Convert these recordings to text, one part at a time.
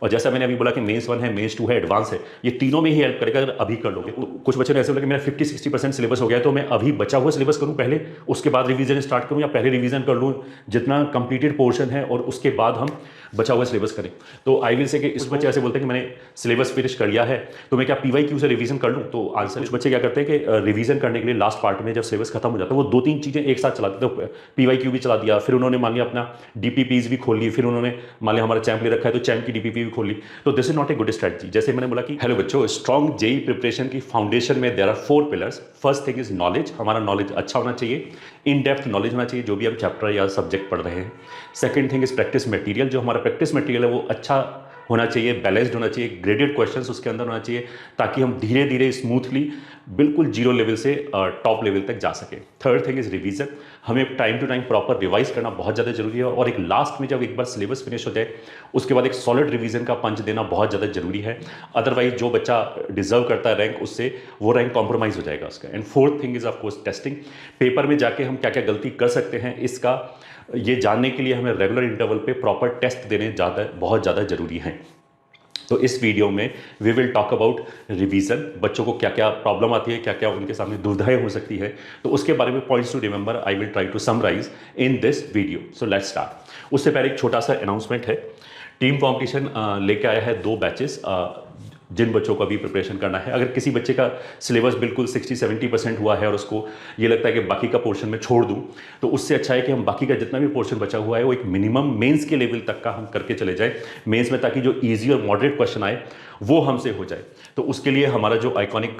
और जैसा मैंने अभी बोला कि मेंस 1 है, मेंस 2 है, एडवांस है, ये तीनों में ही हेल्प करेगा अगर अभी कर लोगे। तो कुछ बच्चों ने ऐसे बोला कि मेरा 50-60% सिलेबस हो गया है, तो मैं अभी बचा हुआ सिलेबस करूँ पहले, उसके बाद रिवीजन स्टार्ट करूँ, या पहले रिवीजन कर लूँ जितना कंप्लीटेड पोर्शन है और उसके बाद हम बचा हुआ सिलेबस करें। तो आई विल से कि इस बच्चे ऐसे बोलते हैं कि मैंने सिलेबस फिनिश कर लिया है, तो मैं क्या PYQ से रिवीजन कर लूँ? तो आंसर, कुछ बच्चे क्या करते हैं कि रिवीजन करने के लिए लास्ट पार्ट में जब सिलेबस खत्म हो जाता है वो 2-3 चीज़ें एक साथ चलाते हैं। तो PYQ भी चला दिया, फिर उन्होंने मान लिया अपना DPPs भी खोल ली, फिर उन्होंने मान लिया हमारा चैम्प ले रखा है तो चैम्प की DPP भी खोल ली। तो this is not a good strategy. जैसे मैंने बोला कि हेलो बच्चों, स्ट्रॉन्ग जेई प्रिपरेशन की फाउंडेशन में there are 4 pillars. First thing is knowledge, हमारा नॉलेज अच्छा होना चाहिए, इन डेप्थ नॉलेज होना चाहिए जो भी हम चैप्टर या सब्जेक्ट पढ़ रहे हैं। Second thing is practice material, जो हमारा प्रैक्टिस मटेरियल है वो अच्छा होना चाहिए, बैलेंस्ड होना चाहिए, ग्रेडेड क्वेश्चंस उसके अंदर होना चाहिए, ताकि हम धीरे धीरे स्मूथली बिल्कुल जीरो लेवल से टॉप लेवल तक जा सके। थर्ड थिंग इज रिवीजन, हमें time to time proper revise करना बहुत ज़्यादा जरूरी है, और एक लास्ट में जब एक बार सिलेबस फिनिश हो जाए उसके बाद एक सॉलिड रिवीजन का पंच देना बहुत ज़्यादा जरूरी है। अदरवाइज जो बच्चा डिजर्व करता है रैंक, उससे वो रैंक कॉम्प्रोमाइज हो जाएगा उसका। And fourth thing is of course testing, paper में जाके हम क्या क्या गलती कर सकते हैं इसका ये जानने के लिए हमें रेगुलर इंटरवल पे प्रॉपर टेस्ट देने बहुत ज़्यादा जरूरी हैं। तो इस वीडियो में we will talk about revision, बच्चों को क्या क्या प्रॉब्लम आती है, क्या क्या उनके सामने दुविधाएं हो सकती है, तो उसके बारे में points to remember I will try to summarise in this video. So let's start. उससे पहले एक छोटा सा अनाउंसमेंट है, टीम कॉम्पिटिशन लेके आया है 2 बैचेस जिन बच्चों को अभी प्रिपरेशन करना है। अगर किसी बच्चे का सिलेबस बिल्कुल 60-70% हुआ है और उसको ये लगता है कि बाकी का पोर्शन में छोड़ दूं, तो उससे अच्छा है कि हम बाकी का जितना भी पोर्शन बचा हुआ है वो एक मिनिमम मेंस के लेवल तक का हम करके चले जाए मेंस में, ताकि जो ईजी और मॉडरेट क्वेश्चन आए वो हमसे हो जाए। तो उसके लिए हमारा जो आइकॉनिक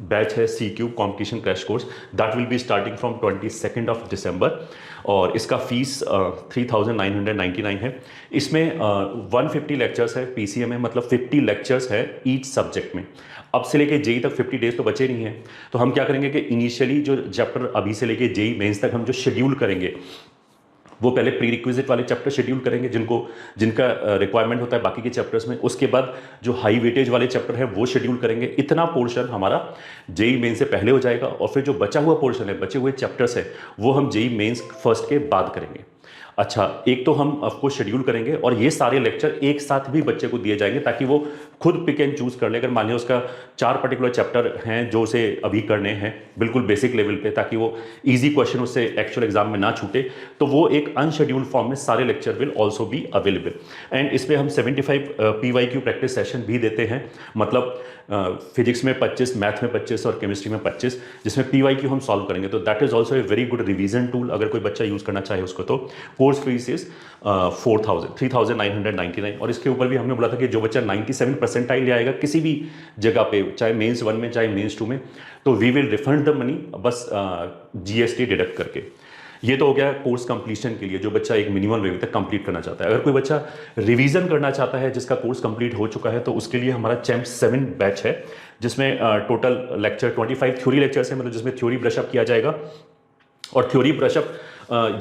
बैच है CQ competition crash course, that will be starting from 22 दिसंबर, और इसका फीस 3999 है। इसमें 150 लेक्चर्स है, PCM है, मतलब 50 लेक्चर्स है ईच सब्जेक्ट में। अब से लेके जेई तक 50 डेज तो बचे नहीं हैं, तो हम क्या करेंगे कि इनिशियली जो चैप्टर अभी से लेके जेई मेंस तक हम जो शेड्यूल करेंगे वो पहले प्री रिक्विजिट वाले चैप्टर शेड्यूल करेंगे जिनका रिक्वायरमेंट होता है बाकी के चैप्टर्स में। उसके बाद जो हाई वेटेज वाले चैप्टर है वो शेड्यूल करेंगे। इतना पोर्शन हमारा जेई मेंस से पहले हो जाएगा, और फिर जो बचा हुआ पोर्शन है, बचे हुए चैप्टर्स है, वो हम जेई मेंस फर्स्ट के बाद करेंगे। अच्छा, एक तो हम ऑफकोर्स शेड्यूल करेंगे, और ये सारे लेक्चर एक साथ भी बच्चे को दिए जाएंगे ताकि वो खुद पिक एंड चूज कर ले। अगर मान लिया उसका 4 पर्टिकुलर चैप्टर हैं जो उसे अभी करने हैं बिल्कुल बेसिक लेवल पे, ताकि वो इजी क्वेश्चन उससे एक्चुअल एग्जाम में ना छूटे, तो वो एक अनशेड्यूल्ड फॉर्म में सारे lecture will also be available. And इसमें हम 75 PYQ प्रैक्टिस सेशन भी देते हैं, मतलब फिजिक्स में 25, मैथ में 25 और केमिस्ट्री में 25, जिसमें PYQ हम सॉल्व करेंगे। तो that is also a very good revision tool अगर कोई बच्चा यूज करना चाहे उसको। तो कोर्स फीस इज 3999, और इसके ऊपर भी हमने बोला था कि जो बच्चा 97 परसेंटाइल ले आएगा किसी भी जगह पे, चाहे मेंस 1 में चाहे मेंस 2 में, तो we will refund the money, बस GST डिडक्ट करके। ये तो हो गया कोर्स कंप्लीशन के लिए, जो बच्चा एक मिनिमम लेवल तक कंप्लीट करना चाहता है। अगर कोई बच्चा रिवीजन करना चाहता है जिसका कोर्स कंप्लीट हो चुका है, तो उसके लिए हमारा चैम्प 7 बैच है, जिसमें टोटल लेक्चर 25 थ्योरी लेक्चर्स है, मतलब जिसमें थ्योरी ब्रशअप किया जाएगा। और थ्योरी ब्रशअप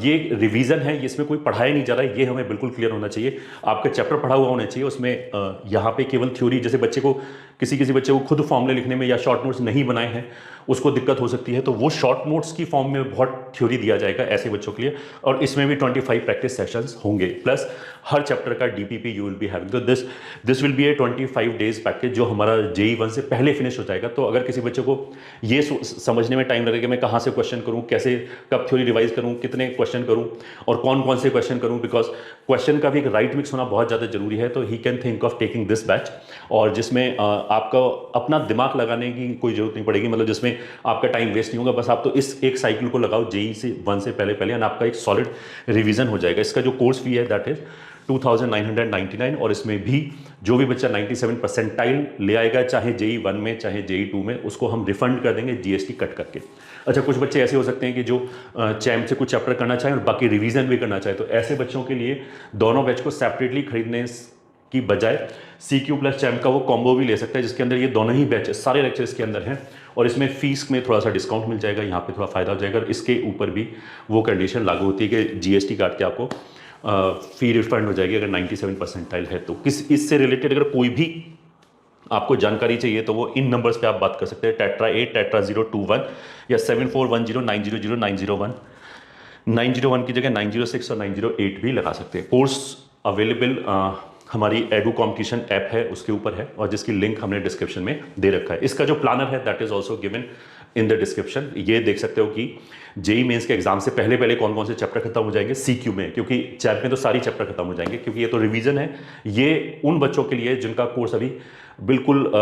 ये रिवीजन है, इसमें कोई पढ़ाया नहीं जा रहा है, ये हमें बिल्कुल क्लियर होना चाहिए। आपका चैप्टर पढ़ा हुआ होना चाहिए उसमें, यहाँ पे केवल थ्योरी, जैसे बच्चे को किसी बच्चे को खुद फॉर्मूले लिखने में या शॉर्ट नोट्स नहीं बनाए हैं, उसको दिक्कत हो सकती है, तो वो शॉर्ट नोट्स की फॉर्म में बहुत थ्योरी दिया जाएगा ऐसे बच्चों के लिए। और इसमें भी 25 प्रैक्टिस सेशंस होंगे, प्लस हर चैप्टर का DPP you will be having. तो this will be a 25 days package जो हमारा JEE 1 से pहले फिनिश हो जाएगा। तो अगर किसी बच्चे को ये समझने में टाइम लगेगा कि मैं कहाँ से क्वेश्चन करूँ, कैसे कब थ्योरी रिवाइज करूँ, कितने क्वेश्चन करूँ और कौन कौन से क्वेश्चन करूँ, बिकॉज क्वेश्चन का भी एक राइट मिक्स होना बहुत ज़्यादा जरूरी है। तो he can think of taking this batch, और जिसमें आपका अपना दिमाग लगाने की कोई जरूरत नहीं पड़ेगी, मतलब जिसमें आपका टाइम वेस्ट नहीं होगा। बस आप तो इस एक साइकिल को लगाओ JEE 1 से पहले एंड आपका एक सॉलिड रिवीजन हो जाएगा। इसका जो कोर्स फी है दैट इज 2999, और इसमें भी जो भी बच्चा 97 परसेंटाइल ले आएगा, चाहे JEE 1 में चाहे JEE 2 में, उसको हम रिफंड कर देंगे GST कट करके। अच्छा, कुछ बच्चे ऐसे हो सकते हैं कि जो चैम्प से कुछ चैप्टर करना चाहें और बाकी रिवीजन भी करना चाहे, तो ऐसे बच्चों के लिए दोनों बैच को सेपरेटली खरीदने की बजाय CQ प्लस चैम्प का वो कॉम्बो भी ले सकता है, जिसके अंदर ये दोनों ही बैच सारे लेक्चर इसके अंदर हैं, और इसमें फीस में थोड़ा सा डिस्काउंट मिल जाएगा, यहाँ पे थोड़ा फायदा हो जाएगा। और इसके ऊपर भी वो कंडीशन लागू होती है कि GST काट के आपको फी रिफंड हो जाएगी अगर 97 परसेंटाइल है। तो इससे रिलेटेड अगर कोई भी आपको जानकारी चाहिए तो वो इन नंबर्स पे आप बात कर सकते हैं, TETRA8 TETRA021 या 7410900901। 901 की जगह 906 और 908 भी लगा सकते हैं। कोर्स अवेलेबल हमारी एडू कॉम्पिटिशन ऐप है उसके ऊपर है, और जिसकी लिंक हमने डिस्क्रिप्शन में दे रखा है। इसका जो प्लानर है that is also given in the description. ये देख सकते हो कि जेई मेंस के एग्जाम से पहले पहले कौन कौन से चैप्टर खत्म हो जाएंगे सीक्यू में, क्योंकि चैप में तो सारी चैप्टर खत्म हो जाएंगे, क्योंकि ये तो रिवीजन है। ये उन बच्चों के लिए जिनका कोर्स अभी बिल्कुल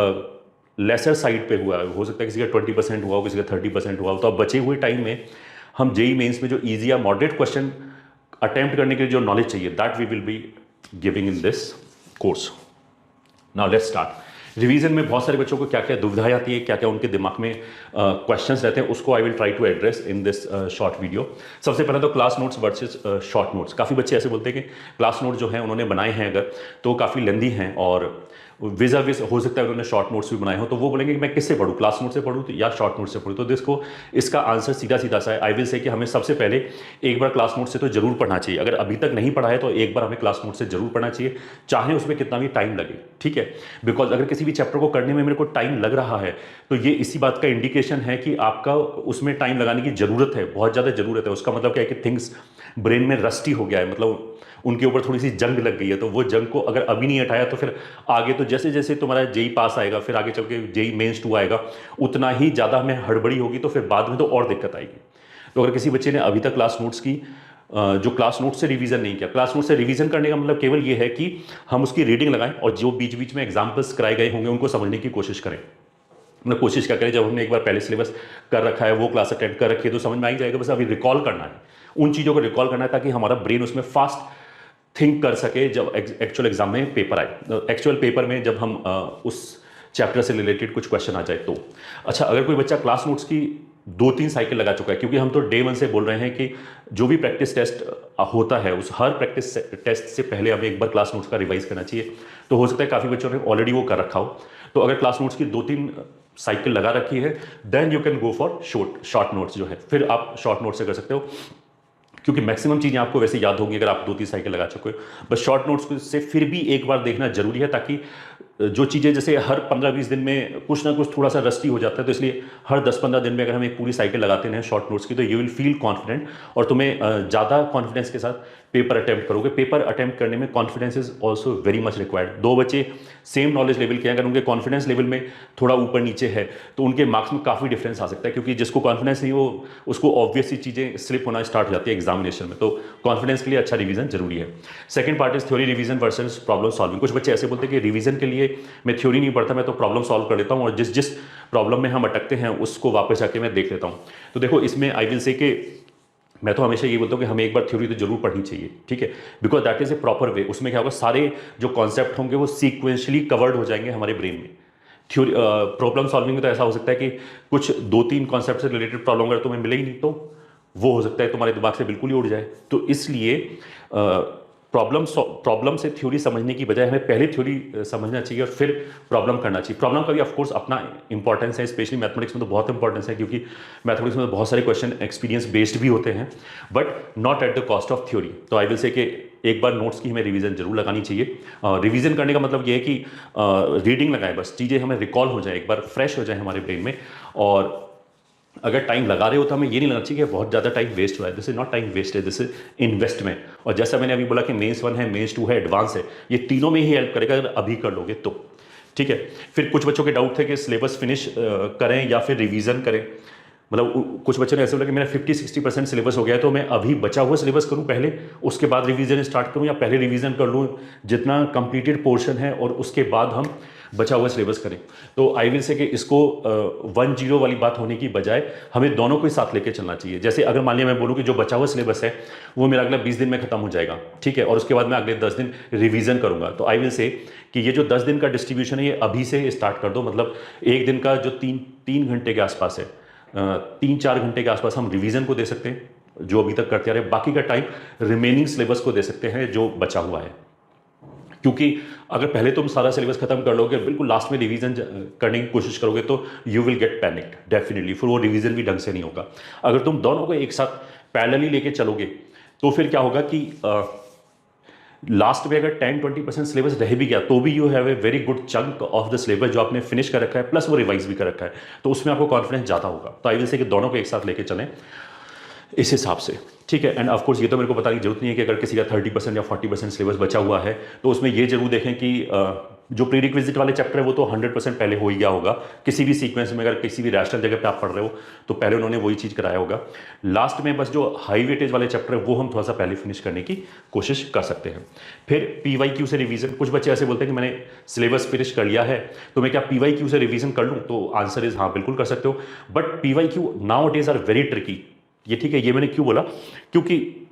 लेसर साइड पे हुआ है, हो सकता है किसी का 20% हुआ हो, किसी का 30% हुआ हो। तो अब बचे हुए टाइम में हम जेई मेंस में जो ईजी या मॉडरेट क्वेश्चन अटेम्प्ट करने के लिए जो नॉलेज चाहिए that we will be giving in this course. Now let's start. Revision में बहुत सारे बच्चों को क्या क्या दुविधाएं आती है, क्या क्या उनके दिमाग में क्वेश्चंस रहते हैं, उसको I will try to address in this short video. सबसे पहले तो class notes versus short notes. काफ़ी बच्चे ऐसे बोलते हैं कि क्लास नोट जो है उन्होंने बनाए हैं अगर तो काफ़ी लेंदी हैं, और विजा विज हो सकता है उन्होंने शॉर्ट नोट्स भी बनाए हो, तो वो बोलेंगे कि मैं किससे पढ़ूँ, क्लास नोट से पढ़ूँ या शॉर्ट नोट से पढ़ूँ। तो इसको इसका आंसर सीधा सीधा सा है। आई विल से कि हमें सबसे पहले एक बार क्लास नोट से तो जरूर पढ़ना चाहिए। अगर अभी तक नहीं पढ़ा है तो एक बार हमें क्लास नोट से जरूर पढ़ना चाहिए, चाहे उसमें कितना भी टाइम लगे, ठीक है। बिकॉज अगर किसी भी चैप्टर को करने में मेरे को टाइम लग रहा है तो ये इसी बात का इंडिकेशन है कि आपका उसमें टाइम लगाने की जरूरत है, बहुत ज़्यादा जरूरत है। उसका मतलब क्या है कि थिंग्स ब्रेन में रस्टी हो गया है, मतलब उनके ऊपर थोड़ी सी जंग लग गई है। तो वो जंग को अगर अभी नहीं हटाया तो फिर आगे तो जैसे जैसे तुम्हारा जेई पास आएगा, फिर आगे चल के जेई मेंस 2 आएगा, उतना ही ज़्यादा हमें हड़बड़ी होगी, तो फिर बाद में तो और दिक्कत आएगी। तो अगर किसी बच्चे ने अभी तक क्लास नोट्स की जो क्लास नोट से रिवीजन नहीं किया, क्लास नोट से रिवीजन करने का मतलब केवल ये है कि हम उसकी रीडिंग लगाएं और जो बीच बीच में एग्जाम्पल्स कराए गए होंगे उनको समझने की कोशिश करें। मतलब कोशिश क्या करें, जब हमने एक बार पहले सिलेबस कर रखा है, वो क्लास अटेंड कर रखी है, तो समझ में आ ही जाएगा। बस अभी रिकॉल करना है, उन चीज़ों को रिकॉल करना है ताकि हमारा ब्रेन उसमें फास्ट थिंक कर सके जब एक्चुअल एग्जाम में पेपर आए, एक्चुअल पेपर में जब हम उस चैप्टर से रिलेटेड कुछ क्वेश्चन आ जाए तो। अच्छा, अगर कोई बच्चा क्लास नोट्स की 2-3 साइकिल लगा चुका है, क्योंकि हम तो डे 1 से बोल रहे हैं कि जो भी प्रैक्टिस टेस्ट होता है उस हर प्रैक्टिस टेस्ट से पहले हमें एक बार क्लास नोट्स का रिवाइज करना चाहिए। तो हो सकता है काफ़ी बच्चों ने ऑलरेडी वो कर रखा हो, तो अगर क्लास नोट्स की 2-3 साइकिल लगा रखी है then you can go for short notes जो है, फिर आप शॉर्ट नोट्स से कर सकते हो, क्योंकि मैक्सिमम चीज़ें आपको वैसे याद होंगी अगर आप 2-3 साइकिल लगा चुके हो। बस शॉर्ट नोट्स से फिर भी एक बार देखना जरूरी है, ताकि जो चीज़ें जैसे हर 15-20 दिन में कुछ ना कुछ थोड़ा सा रस्टी हो जाता है, तो इसलिए हर 10-15 दिन में अगर हम एक पूरी साइकिल लगाते हैं शॉर्ट नोट्स की, तो यू विल फील कॉन्फिडेंट और तुम्हें ज़्यादा कॉन्फिडेंस के साथ पेपर अटेम्प्ट करोगे। पेपर अटेम्प्ट करने में confidence is also very much required. 2 बच्चे सेम नॉलेज लेवल के हैं, अगर उनके कॉन्फिडेंस लेवल में थोड़ा ऊपर नीचे है तो उनके मार्क्स में काफ़ी डिफरेंस आ सकता है, क्योंकि जिसको कॉन्फिडेंस नहीं वो उसको ऑब्वियस सी चीज़ें स्लिप होना स्टार्ट हो जाती है एग्जामिनेशन में। तो कॉन्फिडेंस के लिए अच्छा रिवीजन जरूरी है। Second part is theory revision versus problem solving. कुछ बच्चे ऐसे बोलते हैं कि रिवीजन के लिए मैं थ्योरी नहीं पढ़ता, मैं तो प्रॉब्लम सॉल्व कर लेता हूँ, और जिस जिस प्रॉब्लम में हम अटकते हैं उसको वापस आके मैं देख लेता हूँ। तो देखो, इसमें आई विल से कि मैं तो हमेशा ये बोलता हूँ कि हमें एक बार थ्योरी तो जरूर पढ़नी चाहिए, ठीक है, because that is a proper way. उसमें क्या होगा, सारे जो कॉन्सेप्ट होंगे वो सीक्वेंशली कवर्ड हो जाएंगे हमारे ब्रेन में। थ्योरी प्रॉब्लम सॉल्विंग में तो ऐसा हो सकता है कि कुछ 2-3 कॉन्सेप्ट से रिलेटेड प्रॉब्लम अगर तुम्हें मिले ही नहीं तो वो हो सकता है तुम्हारे दिमाग से बिल्कुल ही उड़ जाए। तो इसलिए प्रॉब्लम से थ्योरी समझने की बजाय हमें पहले थ्योरी समझना चाहिए और फिर प्रॉब्लम करना चाहिए। प्रॉब्लम का भी ऑफकोर्स अपना इंपॉर्टेंस है, स्पेशली मैथमेटिक्स में तो बहुत इंपॉर्टेंस है, क्योंकि मैथमेटिक्स में तो बहुत सारे क्वेश्चन एक्सपीरियंस बेस्ड भी होते हैं, but not at the cost of theory. तो आई विल से कि एक बार नोट्स की हमें रिवीजन जरूर लगानी चाहिए। रिवीजन करने का मतलब ये है कि रीडिंग लगाएं, बस चीज़ें हमें रिकॉल हो जाए, एक बार फ्रेश हो जाए हमारे ब्रेन में। और अगर टाइम लगा रहे हो तो हमें ये नहीं लगना चाहिए कि बहुत ज़्यादा टाइम वेस्ट हुआ है। This is not time waste है, दिस इज इन्वेस्टमेंट। और जैसा मैंने अभी बोला कि मेंस 1 है, मेंस 2 है, एडवांस है, ये तीनों में ही हेल्प करेगा अगर अभी कर लोगे तो, ठीक है। फिर कुछ बच्चों के डाउट थे कि सिलेबस फिनिश करें या फिर रिवीजन करें। मतलब कुछ बच्चों ने ऐसे बोला कि मेरा 50-60% सिलेबस हो गया है, तो मैं अभी बचा हुआ सिलेबस करूं पहले, उसके बाद रिवीजन स्टार्ट करूं, या पहले रिवीजन कर लूं जितना कंप्लीटेड पोर्शन है और उसके बाद हम बचा हुआ सिलेबस करें। तो आई विल से कि इसको 1-0 वाली बात होने की बजाय हमें दोनों को ही साथ लेके चलना चाहिए। जैसे अगर मान लिया मैं बोलूँ कि जो बचा हुआ सिलेबस है वो मेरा अगला 20 दिन में खत्म हो जाएगा, ठीक है, और उसके बाद मैं अगले 10 दिन रिवीजन करूंगा, तो आई विल से कि ये जो 10 दिन का डिस्ट्रीब्यूशन है ये अभी से स्टार्ट कर दो। मतलब एक दिन का जो 3 घंटे के आसपास है, 3-4 घंटे के आसपास हम रिवीजन को दे सकते हैं जो अभी तक करते आ रहे, बाकी का टाइम रिमेनिंग सिलेबस को दे सकते हैं जो बचा हुआ है। क्योंकि अगर पहले तुम सारा सिलेबस खत्म कर लोगे, बिल्कुल लास्ट में रिवीजन करने की कोशिश करोगे, तो you will get panicked definitely, फिर वो रिवीजन भी ढंग से नहीं होगा। अगर तुम दोनों को एक साथ पैरेलली लेके चलोगे तो फिर क्या होगा कि लास्ट में अगर 10-20% सिलेबस रह भी गया तो भी you have a very good chunk of the syllabus जो आपने फिनिश कर रखा है, प्लस वो रिवाइज भी कर रखा है, तो उसमें आपको कॉन्फिडेंस ज़्यादा होगा। तो आई विल से कि दोनों को एक साथ लेके चलें। इस हिसाब से, ठीक है। एंड ऑफ कोर्स ये तो मेरे को बताने की जरूरत नहीं है कि अगर किसी का 30% या 40% सिलेबस बचा हुआ है तो उसमें ये जरूर देखें कि जो प्री रिक्विजिट वाले चैप्टर है वो तो 100% पहले हो ही गया होगा। किसी भी सीक्वेंस में अगर किसी भी रैशनल जगह पे आप पढ़ रहे हो तो पहले उन्होंने वही चीज़ कराया होगा। लास्ट में बस जो हाई वेटेज वाले चैप्टर है वो हम थोड़ा सा पहले फिनिश करने की कोशिश कर सकते हैं। फिर PYQ से रिवीजन। कुछ बच्चे ऐसे बोलते हैं कि मैंने सिलेबस फिनिश कर लिया है तो मैं क्या PYQ से रिवीजन कर लूँ, तो आंसर इज हाँ, बिल्कुल कर सकते हो। But PYQ nowadays are very tricky. ये ठीक है, ये मैंने क्यों बोला, क्योंकि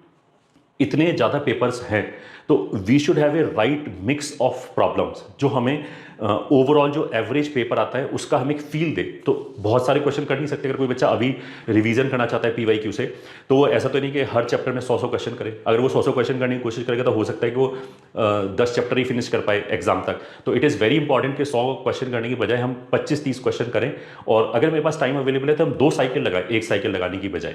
इतने ज़्यादा पेपर्स हैं तो we should have a right mix of problems जो हमें ओवरऑल जो एवरेज पेपर आता है उसका हमें एक फील दे। तो बहुत सारे क्वेश्चन कर नहीं सकते। अगर कोई बच्चा अभी रिवीजन करना चाहता है PYQ से तो वो ऐसा तो नहीं कि हर चैप्टर में 100 क्वेश्चन करे। अगर वो 100 क्वेश्चन करने की कोशिश करेगा तो हो सकता है कि वो 10 चैप्टर ही फिनिश कर पाए एग्जाम तक। तो इट इज़ वेरी इंपॉर्टेंट कि 100 क्वेश्चन करने की बजाय हम 25-30 क्वेश्चन करें। और अगर मेरे पास टाइम अवेलेबल है तो हम 2 साइकिल लगाएं, एक साइकिल लगाने की बजाय,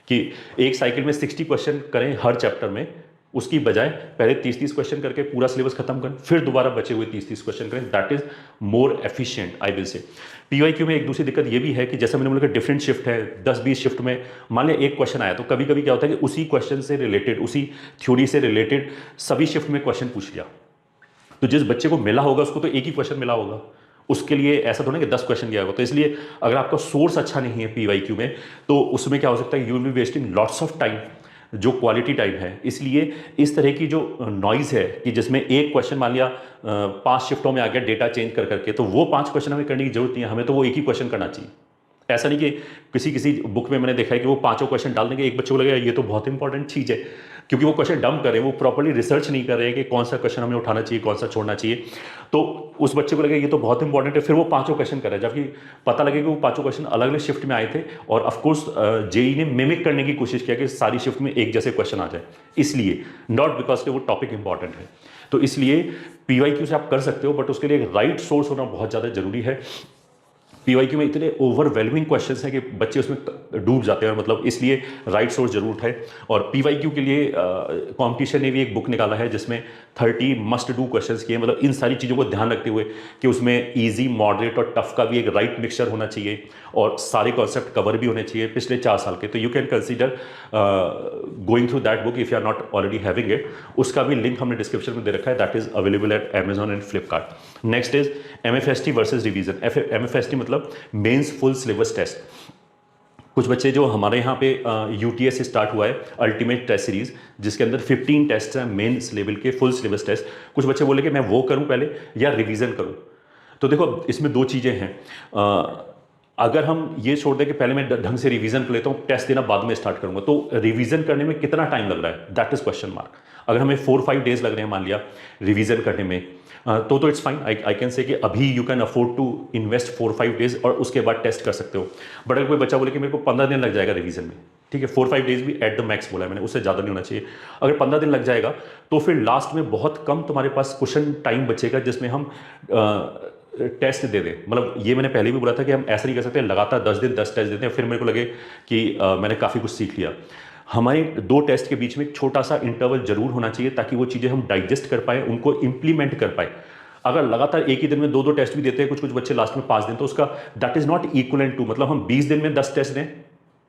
कि एक साइकिल में 60 क्वेश्चन करें हर चैप्टर में, उसकी बजाय पहले 30-30 क्वेश्चन करके पूरा सिलेबस खत्म करें, फिर दोबारा बचे हुए 30-30 क्वेश्चन करें। That is more efficient I will say. PYQ में एक दूसरी दिक्कत ये भी है कि जैसे मैंने बोला कि डिफरेंट शिफ्ट है, 10-20 शिफ्ट में मान लिया एक क्वेश्चन आया तो कभी कभी क्या होता है कि उसी क्वेश्चन से रिलेटेड, उसी थ्योरी से रिलेटेड सभी शिफ्ट में क्वेश्चन पूछ लिया। तो जिस बच्चे को मिला होगा उसको तो एक ही क्वेश्चन मिला होगा, उसके लिए ऐसा थोड़ा कि 10 क्वेश्चन दिया होगा। तो इसलिए अगर आपका सोर्स अच्छा नहीं है PYQ में तो उसमें क्या हो सकता है, you will B wasting lots of time, जो क्वालिटी टाइम है। इसलिए इस तरह की जो नॉइज़ है कि जिसमें एक क्वेश्चन मान लिया 5 शिफ्टों में आ गया डेटा चेंज कर करके, तो वो 5 क्वेश्चन हमें करने की जरूरत नहीं है, हमें तो वो एक ही क्वेश्चन करना चाहिए। ऐसा नहीं कि किसी किसी बुक में मैंने देखा है कि वो 5 क्वेश्चन डाल देंगे, एक बच्चे को लगेगा ये तो बहुत इंपॉर्टेंट चीज़ है, क्योंकि वो क्वेश्चन डंप कर रहे हैं, वो प्रॉपर्ली रिसर्च नहीं कर रहे हैं कि कौन सा क्वेश्चन हमें उठाना चाहिए, कौन सा छोड़ना चाहिए। तो उस बच्चे को लगेगा ये तो बहुत इंपॉर्टेंट है, फिर वो 5 क्वेश्चन कर रहा है, जबकि पता लगेगा वो 5 क्वेश्चन अलग अलग शिफ्ट में आए थे। और ऑफकोर्स JEE ने मिमिक करने की कोशिश किया कि सारी शिफ्ट में एक जैसे क्वेश्चन आ जाए, इसलिए नॉट बिकॉज कि वो टॉपिक इंपॉर्टेंट है। तो इसलिए PYQ से आप कर सकते हो, बट उसके लिए एक राइट सोर्स होना बहुत ज़्यादा जरूरी है। PYQ में इतने ओवरवेलमिंग क्वेश्चंस हैं कि बच्चे उसमें डूब जाते हैं, मतलब इसलिए राइट सोर्स जरूर उठाए। और PYQ के लिए कंपटीशन ने भी एक बुक निकाला है जिसमें 30 मस्ट डू क्वेश्चंस किए, मतलब इन सारी चीज़ों को ध्यान रखते हुए कि उसमें इजी, मॉडरेट और टफ का भी एक राइट मिक्सचर होना चाहिए और सारे कॉन्सेप्ट कवर भी होने चाहिए पिछले 4 साल के। तो you can consider going through that book if you are not already having it. उसका भी लिंक हमने डिस्क्रिप्शन में दे रखा है, that is available at Amazon and Flipkart. Next is MFST versus revision. MFST मतलब मेंस फुल सिलेबस टेस्ट। कुछ बच्चे जो हमारे यहाँ पे UTS से स्टार्ट हुआ है, अल्टीमेट टेस्ट सीरीज, जिसके अंदर 15 टेस्ट हैं मेंस लेवल के फुल सिलेबस टेस्ट। कुछ बच्चे बोले कि मैं वो करूँ पहले या रिवीजन करूँ। तो देखो इसमें 2 चीज़ें हैं। अगर हम ये छोड़ दें कि पहले मैं ढंग से रिवीजन कर लेता हूँ, टेस्ट देना बाद में स्टार्ट करूँगा, तो रिवीजन करने में कितना टाइम लग रहा है, दैट इज़ क्वेश्चन मार्क। अगर हमें 4-5 डेज लग रहे हैं मान लिया रिवीजन करने में, तो it's fine, I can say कि अभी you can afford to invest 4-5 days और उसके बाद टेस्ट कर सकते हो। बट अगर कोई बच्चा बोले कि मेरे को 15 दिन लग जाएगा रिवीजन में, ठीक है, 4-5 डेज भी एट द मैक्स बोला है मैंने, उससे ज़्यादा नहीं होना चाहिए। अगर 15 दिन लग जाएगा तो फिर लास्ट में बहुत कम तुम्हारे पास क्वेश्चन टाइम बचेगा जिसमें हम टेस्ट दे दें। मतलब ये मैंने पहले भी बोला था कि हम ऐसा नहीं कर सकते लगातार 10 दिन 10 टेस्ट देते हैं फिर मेरे को लगे कि मैंने काफ़ी कुछ सीख लिया। हमारे 2 टेस्ट के बीच में एक छोटा सा इंटरवल जरूर होना चाहिए ताकि वो चीज़ें हम डाइजेस्ट कर पाए, उनको इंप्लीमेंट कर पाए। अगर लगातार एक ही दिन में 2-2 टेस्ट भी देते हैं कुछ कुछ बच्चे लास्ट में 5 दिन, तो उसका that is not equivalent to, मतलब हम 20 दिन में 10 टेस्ट दें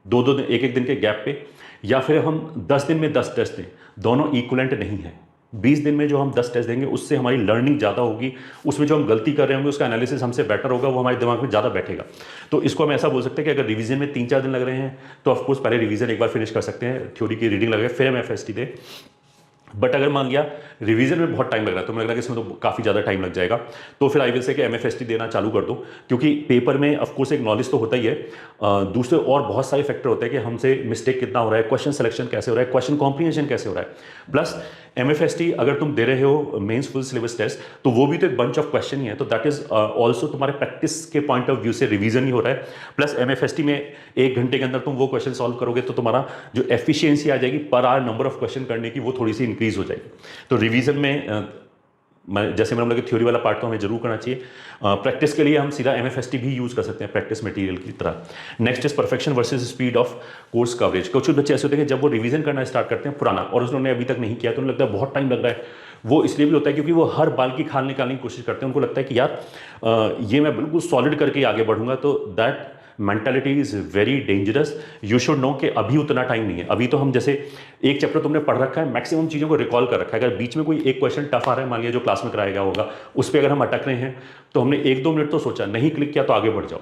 2-2 दिन, एक दिन के गैप पे, या फिर हम 10 दिन में 10 टेस्ट दें, दोनों इक्वलेंट नहीं है। 20 दिन में जो हम 10 टेस्ट देंगे उससे हमारी लर्निंग ज़्यादा होगी, उसमें जो हम गलती कर रहे होंगे उसका एनालिसिस हमसे बेटर होगा, वो हमारे दिमाग में ज़्यादा बैठेगा। तो इसको हम ऐसा बोल सकते हैं कि अगर रिवीजन में 3-4 दिन लग रहे हैं तो ऑफकोर्स पहले रिवीजन एक बार फिनिश कर सकते हैं, थ्योरी की रीडिंग लगे फिर MFST दे। बट अगर मान लिया रिवीजन में बहुत टाइम लग रहा है तो मुझे लग रहा है कि इसमें तो काफ़ी ज़्यादा टाइम लग जाएगा, तो फिर आई विल से कि MFST देना चालू कर दो, क्योंकि पेपर में ऑफकोर्स एक नॉलेज तो होता ही है, दूसरे और बहुत सारे फैक्टर होते हैं कि हमसे मिस्टेक कितना हो रहा है, क्वेश्चन सिलेक्शन कैसे हो रहा है, क्वेश्चन कॉम्प्रीहेंशन कैसे हो रहा है। प्लस MFST अगर तुम दे रहे हो मेंस फुल सिलेबस टेस्ट तो वो भी तो एक बंच ऑफ क्वेश्चन ही है, तो दैट इज ऑल्सो तुम्हारे प्रैक्टिस के पॉइंट ऑफ व्यू से रिवीजन ही हो रहा है। प्लस MFST में 1 घंटे के अंदर तुम वो क्वेश्चन सॉल्व करोगे तो तुम्हारा जो एफिशिएंसी आ जाएगी per hour number of question करने की, वो थोड़ी सी इंक्रीज हो जाएगी। तो रिवीजन में जैसे मैंने बोला कि थ्योरी वाला पार्ट तो हमें जरूर करना चाहिए, प्रैक्टिस के लिए हम सीधा MFST भी यूज़ कर सकते हैं प्रैक्टिस मटेरियल की तरह। Next is perfection versus speed of course coverage. कुछ बच्चे ऐसे होते हैं कि जब वो रिवीजन करना स्टार्ट करते हैं पुराना और उन्होंने अभी तक नहीं किया तो उन्हें लगता है बहुत टाइम लग रहा है। वो इसलिए भी होता है क्योंकि वो हर बाल की खाल निकालने की कोशिश करते हैं, उनको लगता है कि यार ये मैं बिल्कुल सॉलिड करके आगे बढ़ूंगा, तो that mentality is very dangerous. You should know कि अभी उतना टाइम नहीं है। अभी तो हम जैसे एक चैप्टर तुमने पढ़ रखा है, मैक्सिमम चीज़ों को रिकॉल कर रखा है। अगर बीच में कोई एक क्वेश्चन टफ आ रहा है, मान लिया जो क्लास में कराया गया होगा, उस पर अगर हम अटक रहे हैं तो हमने 1-2 मिनट तो सोचा, नहीं क्लिक किया तो आगे बढ़ जाओ।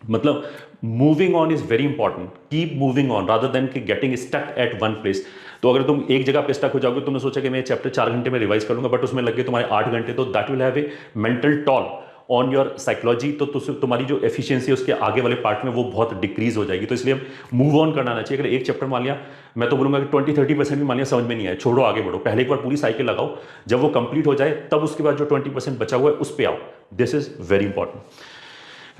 मतलब moving on is very important, keep moving on rather than कि getting stuck at one place. तो अगर तुम एक जगह पे स्टक हो जाओगे, तुमने सोचा कि मैं चैप्टर 4 घंटे में रिवाइज कर लूंगा, बट उसमें लगे तुम्हारे 8 घंटे, तो that will have a mental toll on your psychology. तो तुम्हारी जो एफिशिएंसी है उसके आगे वाले पार्ट में वो बहुत डिक्रीज हो जाएगी। तो इसलिए मूव ऑन करना आना चाहिए। अगर एक चैप्टर मान लिया, मैं तो बोलूंगा कि 20-30% भी मान लिया समझ में नहीं आया, छोड़ो, आगे बढ़ो। पहले एक बार पूरी साइकिल लगाओ, जब वो कंप्लीट हो जाए तब उसके बाद जो 20% बचा हुआ है उस पर आओ। This is very important.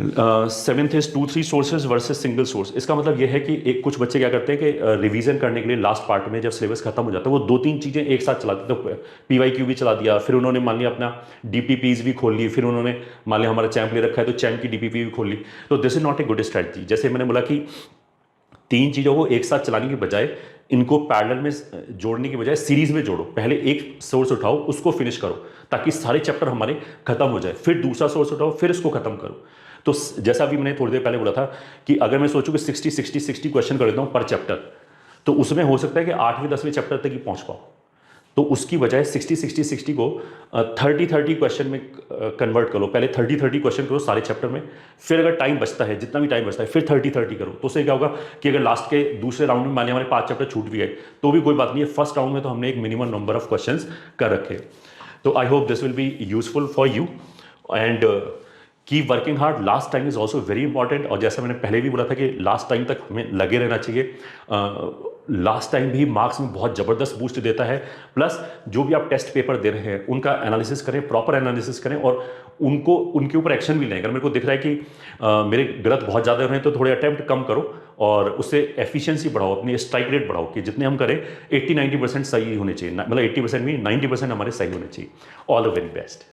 7th is 2-3 sources versus single source. इसका मतलब यह है कि एक कुछ बच्चे क्या करते हैं कि रिवीजन करने के लिए लास्ट पार्ट में जब सिलेबस खत्म हो जाता है वो 2-3 चीज़ें एक साथ चला देते। तो PYQ भी चला दिया, फिर उन्होंने मान लिया अपना DPPs भी खोल ली, फिर उन्होंने मान लिया हमारा चैम्प ले रखा है तो चैम्प की DPP भी खोल ली। तो this is not a good strategy. जैसे मैंने बोला कि 3 चीज़ों को एक साथ चलाने के बजाय इनको पैरेलल में जोड़ने की बजाय सीरीज में जोड़ो। पहले एक सोर्स उठाओ, उसको फिनिश करो ताकि सारे चैप्टर हमारे खत्म हो जाए, फिर दूसरा सोर्स उठाओ, फिर इसको खत्म करो। तो जैसा अभी मैंने थोड़ी देर पहले बोला था कि अगर मैं सोचूं कि 60 क्वेश्चन कर देता हूं पर चैप्टर, तो उसमें हो सकता है कि 8वें 10वें चैप्टर तक ही पहुंच पाओ। तो उसकी बजाय 60 को 30 क्वेश्चन में कन्वर्ट करो। पहले 30 क्वेश्चन करो सारे चैप्टर में, फिर अगर टाइम बचता है, जितना भी टाइम बचता है, फिर 30 करो। तो उससे क्या होगा कि अगर लास्ट के दूसरे राउंड में मान लिया हमारे 5 चैप्टर छूट भी गए तो भी कोई बात नहीं है, फर्स्ट राउंड में तो हमने एक मिनिमम नंबर ऑफ क्वेश्चन कर रखे। तो I hope this will be useful for you and keep working hard. Last time is also very important. और जैसा मैंने पहले भी बोला था कि लास्ट टाइम तक हमें लगे रहना चाहिए। लास्ट टाइम भी मार्क्स में बहुत ज़बरदस्त बूस्ट देता है। प्लस जो भी आप टेस्ट पेपर दे रहे हैं उनका एनालिसिस करें, प्रॉपर एनालिसिस करें और उनको उनके ऊपर एक्शन भी लें। अगर मेरे को दिख रहा है कि मेरे गलत बहुत ज़्यादा हो रहे हैं तो थोड़े अटैम्प्ट कम करो और उससे एफिशिएंसी बढ़ाओ, अपनी स्ट्राइक रेट बढ़ाओ कि जितने हम करें 80-90% सही होने चाहिए। मतलब 80% भी 90% हमारे सही होने चाहिए। All the very best.